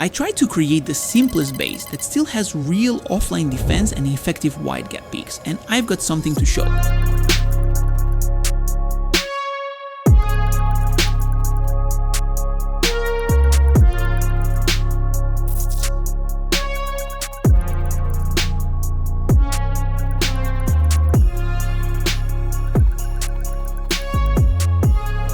I tried to create the simplest base that still has real offline defense and effective wide gap peaks, and I've got something to show.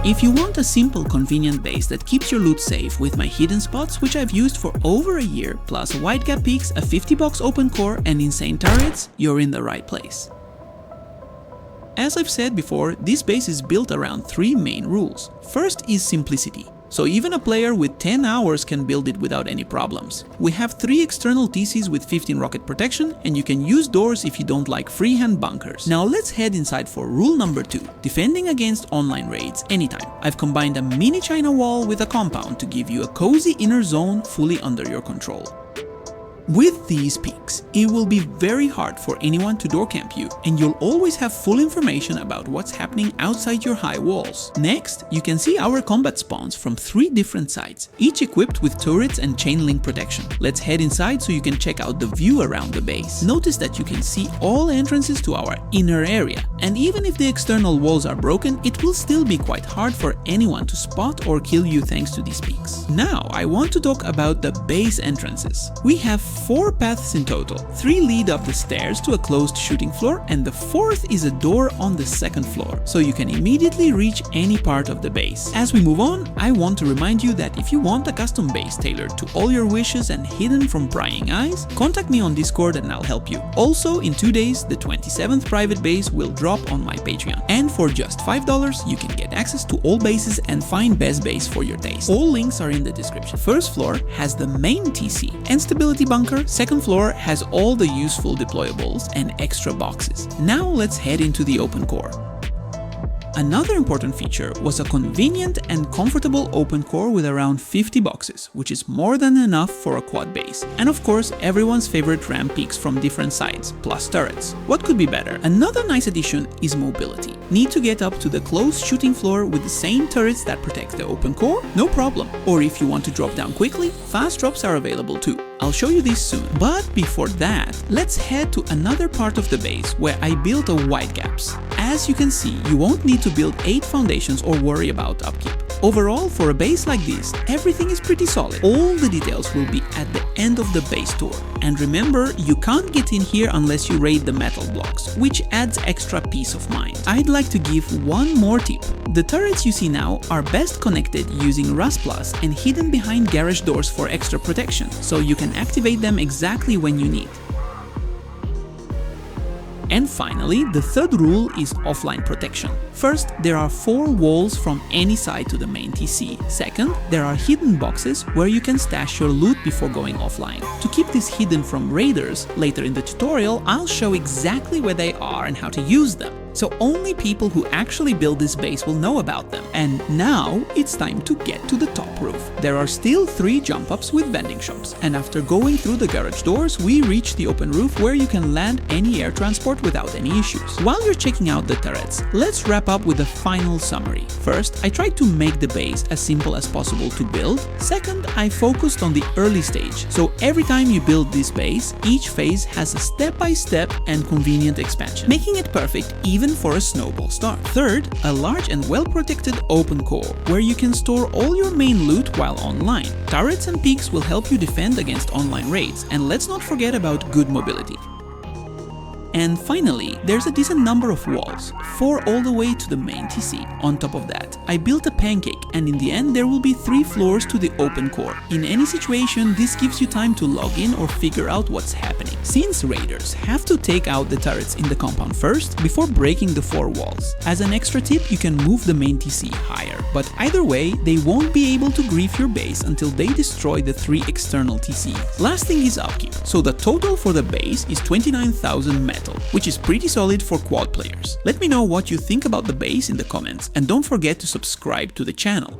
If you want a simple, convenient base that keeps your loot safe with my hidden spots, which I've used for over a year, plus wide gap peaks, a 50-box open core and insane turrets, you're in the right place. As I've said before, this base is built around 3 main rules. First is simplicity. So even a player with 10 hours can build it without any problems. We have 3 external TCs with 15 rocket protection, and you can use doors if you don't like freehand bunkers. Now let's head inside for rule number 2, defending against online raids anytime. I've combined a mini China wall with a compound to give you a cozy inner zone fully under your control. With these peaks, it will be very hard for anyone to door camp you, and you'll always have full information about what's happening outside your high walls. Next, you can see our combat spawns from 3 different sides, each equipped with turrets and chain link protection. Let's head inside so you can check out the view around the base. Notice that you can see all entrances to our inner area, and even if the external walls are broken, it will still be quite hard for anyone to spot or kill you thanks to these peaks. Now, I want to talk about the base entrances. We have 4 paths in total. 3 lead up the stairs to a closed shooting floor, and the 4th is a door on the 2nd floor, so you can immediately reach any part of the base. As we move on, I want to remind you that if you want a custom base tailored to all your wishes and hidden from prying eyes, contact me on Discord and I'll help you. Also, in 2 days, the 27th private base will drop on my Patreon, and for just $5, you can get access to all bases and find best base for your taste. All links are in the description. First floor has the main TC and stability bunker. 2nd floor has all the useful deployables and extra boxes. Now let's head into the open core. Another important feature was a convenient and comfortable open core with around 50 boxes, which is more than enough for a quad base. And of course, everyone's favorite ramp peaks from different sides, plus turrets. What could be better? Another nice addition is mobility. Need to get up to the closed shooting floor with the same turrets that protect the open core? No problem. Or if you want to drop down quickly, fast drops are available too. I'll show you this soon. But before that, let's head to another part of the base where I built a wide gaps. As you can see, you won't need to build 8 foundations or worry about upkeep. Overall, for a base like this, everything is pretty solid. All the details will be at the end of the base tour. And remember, you can't get in here unless you raid the metal blocks, which adds extra peace of mind. I'd like to give one more tip. The turrets you see now are best connected using Rust Plus and hidden behind garage doors for extra protection, so you can activate them exactly when you need. And finally, the 3rd rule is offline protection. First, there are 4 walls from any side to the main TC. Second, there are hidden boxes where you can stash your loot before going offline. To keep this hidden from raiders, later in the tutorial, I'll show exactly where they are and how to use them. So only people who actually build this base will know about them. And now it's time to get to the top roof. There are still 3 jump ups with vending shops, and after going through the garage doors, we reach the open roof where you can land any air transport without any issues. While you're checking out the turrets, let's wrap up with a final summary. First, I tried to make the base as simple as possible to build. Second, I focused on the early stage, so every time you build this base, each phase has a step-by-step and convenient expansion, making it perfect even for a snowball start. Third, a large and well-protected open core, where you can store all your main loot while online. Turrets and peaks will help you defend against online raids, and let's not forget about good mobility. And finally, there's a decent number of walls, 4 all the way to the main TC. On top of that, I built a pancake, and in the end there will be 3 floors to the open core. In any situation, this gives you time to log in or figure out what's happening, since raiders have to take out the turrets in the compound first before breaking the 4 walls. As an extra tip, you can move the main TC higher, but either way, they won't be able to grief your base until they destroy the 3 external TCs. Last thing is upkeep, so the total for the base is 29,000 metal, which is pretty solid for quad players. Let me know what you think about the base in the comments, and don't forget to subscribe to the channel.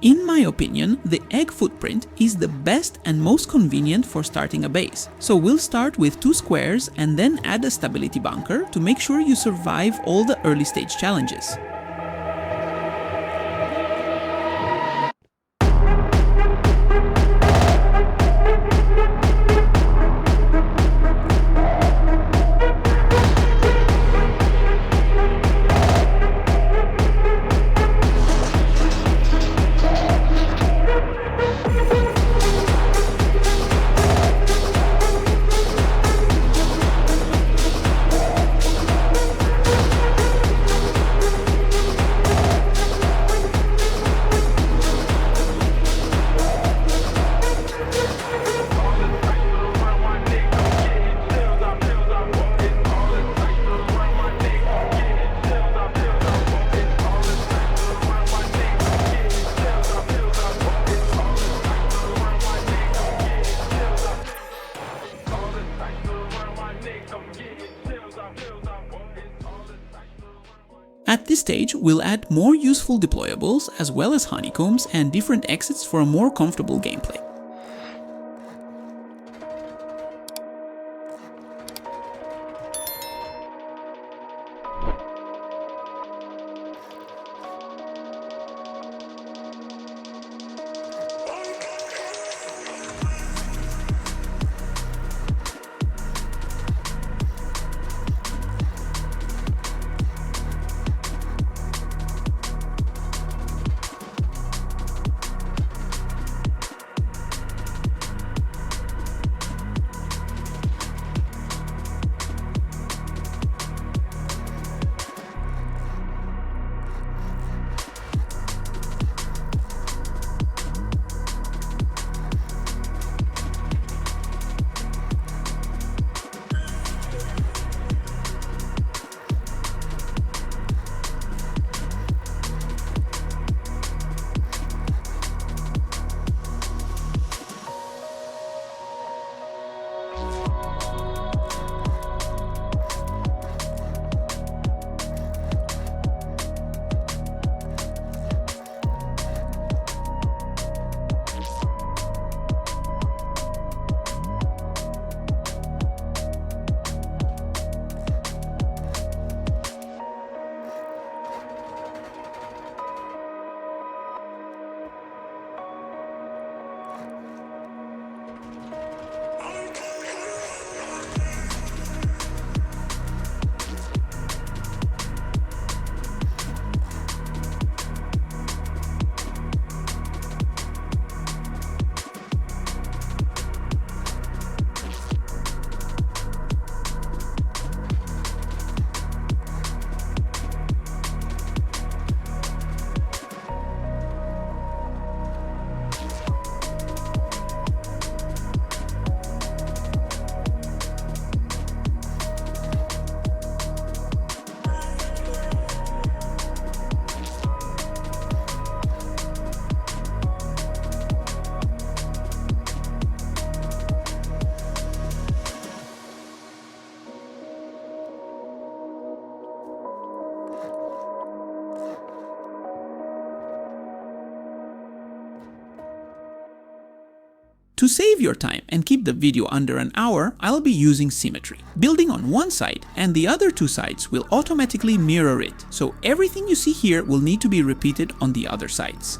In my opinion, the egg footprint is the best and most convenient for starting a base. So we'll start with 2 squares and then add a stability bunker to make sure you survive all the early stage challenges. At this stage, we'll add more useful deployables as well as honeycombs and different exits for a more comfortable gameplay. To save your time and keep the video under an hour, I'll be using symmetry, building on one side, and the other two sides will automatically mirror it, so everything you see here will need to be repeated on the other sides.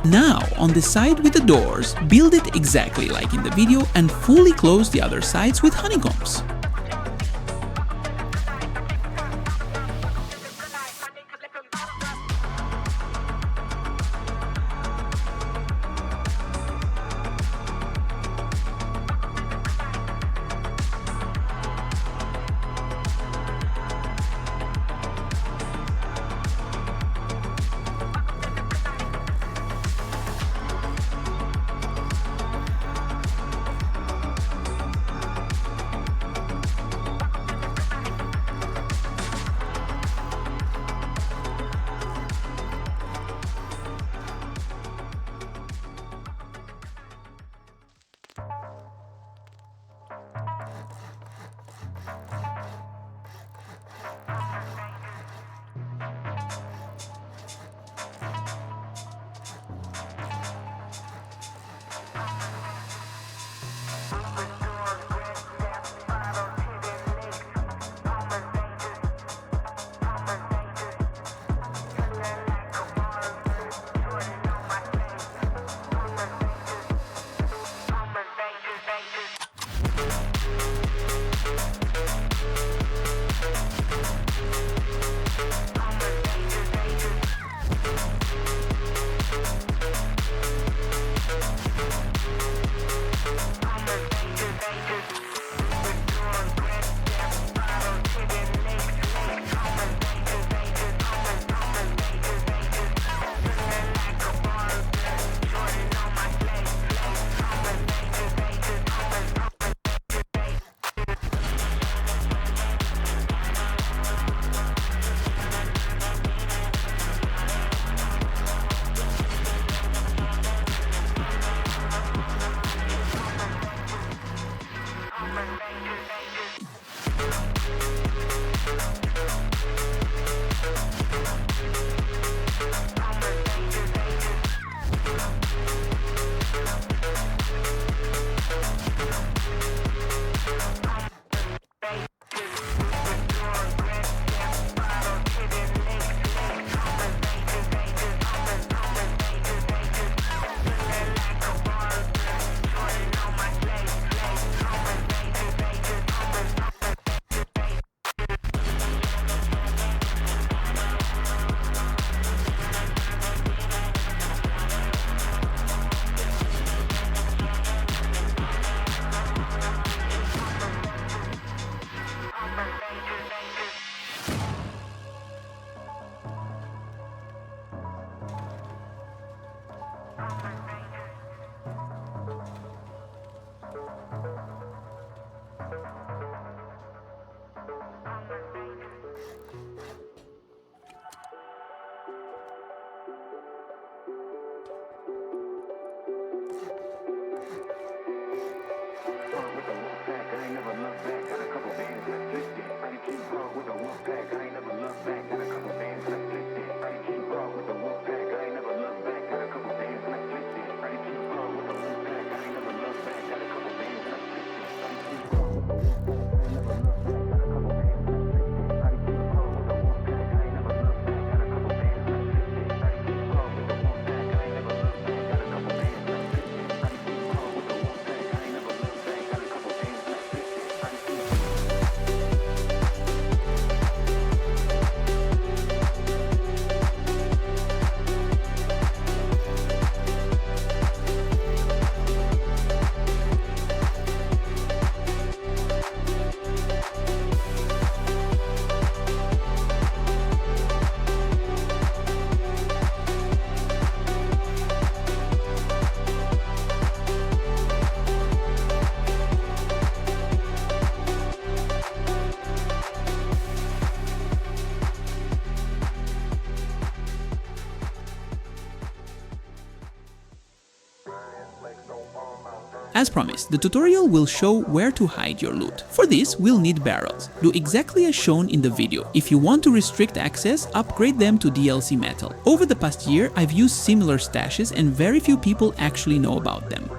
Now, on the side with the doors, build it exactly like in the video and fully close the other sides with honeycombs. As promised, the tutorial will show where to hide your loot. For this, we'll need barrels. Do exactly as shown in the video. If you want to restrict access, upgrade them to DLC metal. Over the past year, I've used similar stashes and very few people actually know about them.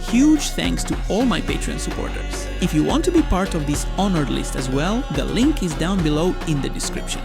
huge thanks to all my Patreon supporters. If you want to be part of this honored list as well, the link is down below in the description.